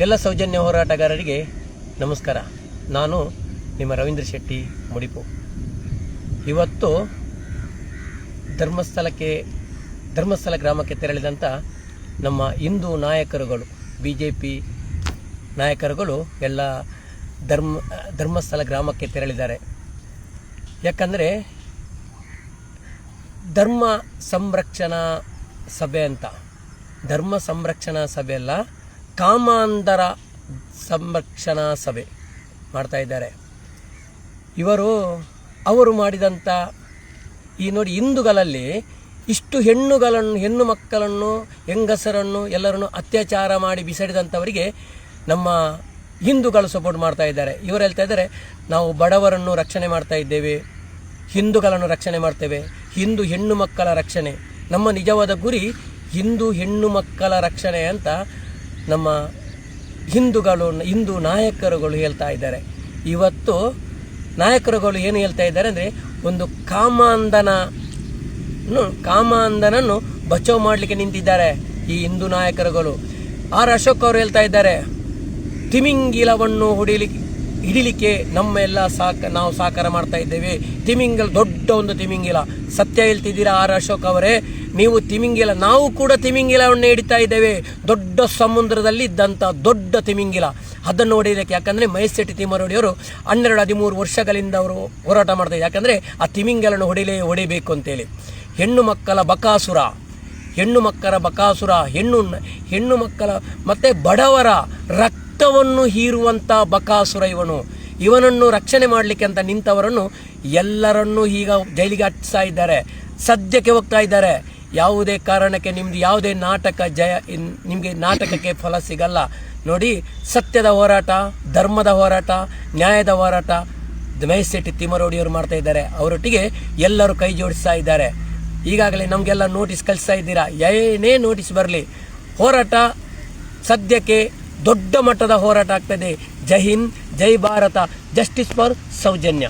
ಎಲ್ಲ ಸೌಜನ್ಯ ಹೋರಾಟಗಾರರಿಗೆ ನಮಸ್ಕಾರ. ನಾನು ನಿಮ್ಮ ರವೀಂದ್ರ ಶೆಟ್ಟಿ ಮುಡಿಪು. ಇವತ್ತು ಧರ್ಮಸ್ಥಳ ಗ್ರಾಮಕ್ಕೆ ತೆರಳಿದಂಥ ನಮ್ಮ ಹಿಂದೂ ನಾಯಕರುಗಳು, BJP ನಾಯಕರುಗಳು ಎಲ್ಲ ಧರ್ಮಸ್ಥಳ ಗ್ರಾಮಕ್ಕೆ ತೆರಳಿದ್ದಾರೆ. ಯಾಕಂದರೆ ಧರ್ಮ ಸಂರಕ್ಷಣಾ ಸಭೆ ಅಂತ, ಧರ್ಮ ಸಂರಕ್ಷಣಾ ಸಭೆ ಅಲ್ಲ, ಕಾಮಾಂಧರ ಸಂರಕ್ಷಣಾ ಸಭೆ ಮಾಡ್ತಾ ಇದ್ದಾರೆ. ಅವರು ಮಾಡಿದಂಥ ಈ ನೋಡಿ, ಹಿಂದೂಗಳಲ್ಲಿ ಇಷ್ಟು ಹೆಣ್ಣು ಮಕ್ಕಳನ್ನು, ಹೆಂಗಸರನ್ನು ಎಲ್ಲರನ್ನು ಅತ್ಯಾಚಾರ ಮಾಡಿ ಬಿಸಾಡಿದಂಥವರಿಗೆ ನಮ್ಮ ಹಿಂದೂಗಳು ಸಪೋರ್ಟ್ ಮಾಡ್ತಾ ಇದ್ದಾರೆ. ಇವರು ಹೇಳ್ತಾ ಇದ್ದಾರೆ, ನಾವು ಬಡವರನ್ನು ರಕ್ಷಣೆ ಮಾಡ್ತಾ ಇದ್ದೇವೆ, ಹಿಂದೂಗಳನ್ನು ರಕ್ಷಣೆ ಮಾಡ್ತೇವೆ, ಹಿಂದೂ ಹೆಣ್ಣು ಮಕ್ಕಳ ರಕ್ಷಣೆ, ನಮ್ಮ ನಿಜವಾದ ಗುರಿ ಹಿಂದೂ ಹೆಣ್ಣು ಮಕ್ಕಳ ರಕ್ಷಣೆ ಅಂತ ನಮ್ಮ ಹಿಂದೂ ನಾಯಕರುಗಳು ಹೇಳ್ತಾ ಇದ್ದಾರೆ. ಇವತ್ತು ನಾಯಕರುಗಳು ಏನು ಹೇಳ್ತಾ ಇದ್ದಾರೆ ಅಂದರೆ, ಒಂದು ಕಾಮಾಂಧನನ್ನು ಬಚಾವ್ ಮಾಡಲಿಕ್ಕೆ ನಿಂತಿದ್ದಾರೆ ಈ ಹಿಂದೂ ನಾಯಕರುಗಳು. ಆರ್ ಅಶೋಕ್ ಅವರು ಹೇಳ್ತಾ ಇದ್ದಾರೆ, ತಿಮಿಂಗಿಲವನ್ನು ಹಿಡಿಲಿಕ್ಕೆ ನಾವು ಸಹಕಾರ ಮಾಡ್ತಾ ಇದ್ದೇವೆ. ದೊಡ್ಡ ಒಂದು ತಿಮಿಂಗಿಲ. ಸತ್ಯ ಹೇಳ್ತಿದ್ದೀರಾ ಆರ್ ಅಶೋಕ್ ಅವರೇ, ನೀವು ತಿಮಿಂಗಿಲ, ನಾವು ಕೂಡ ತಿಮಿಂಗಿಲವನ್ನು ಹಿಡಿತಾ ಇದ್ದೇವೆ. ದೊಡ್ಡ ಸಮುದ್ರದಲ್ಲಿ ಇದ್ದಂಥ ದೊಡ್ಡ ತಿಮಿಂಗಿಲ, ಅದನ್ನು ಹೊಡೆಯಲಿಕ್ಕೆ. ಯಾಕಂದರೆ ಮಹೇಶ್ ತಿಮ್ಮರೋಡಿಯವರು 12-13 ವರ್ಷಗಳಿಂದ ಅವರು ಹೋರಾಟ ಮಾಡ್ತಾರೆ. ಯಾಕಂದರೆ ಆ ತಿಮಿಂಗಿಲನ್ನು ಹೊಡಿಬೇಕು ಅಂತೇಳಿ. ಹೆಣ್ಣು ಮಕ್ಕಳ ಬಕಾಸುರ, ಹೆಣ್ಣು ಮಕ್ಕಳ ಮತ್ತು ಬಡವರ ರಕ್ತವನ್ನು ಹೀರುವಂಥ ಬಕಾಸುರ ಇವನನ್ನು ರಕ್ಷಣೆ ಮಾಡಲಿಕ್ಕೆ ಅಂತ ನಿಂತವರನ್ನು ಎಲ್ಲರನ್ನೂ ಈಗ ಜೈಲಿಗೆ ಹಟ್ಟಿಸ್ತಾ ಇದ್ದಾರೆ, ಸದ್ಯಕ್ಕೆ ಹೋಗ್ತಾ ಇದ್ದಾರೆ. ಯಾವುದೇ ಕಾರಣಕ್ಕೆ ನಿಮ್ಮದು ಯಾವುದೇ ನಿಮಗೆ ನಾಟಕಕ್ಕೆ ಫಲ ಸಿಗಲ್ಲ. ನೋಡಿ, ಸತ್ಯದ ಹೋರಾಟ, ಧರ್ಮದ ಹೋರಾಟ, ನ್ಯಾಯದ ಹೋರಾಟ ಮಹೇಶ್ ತಿಮ್ಮರೋಡಿಯವರು ಮಾಡ್ತಾ ಇದ್ದಾರೆ. ಅವರೊಟ್ಟಿಗೆ ಎಲ್ಲರೂ ಕೈ ಜೋಡಿಸ್ತಾ ಇದ್ದಾರೆ. ಈಗಾಗಲೇ ನಮಗೆಲ್ಲ ನೋಟಿಸ್ ಕಳಿಸ್ತಾ ಇದ್ದೀರಾ. ಏನೇ ನೋಟಿಸ್ ಬರಲಿ, ಹೋರಾಟ ಸದ್ಯಕ್ಕೆ ದೊಡ್ಡ ಮಟ್ಟದ ಹೋರಾಟ ಆಗ್ತದೆ. ಜೈ ಹಿಂದ್, ಜೈ ಭಾರತ, ಜಸ್ಟಿಸ್ ಫಾರ್ ಸೌಜನ್ಯ.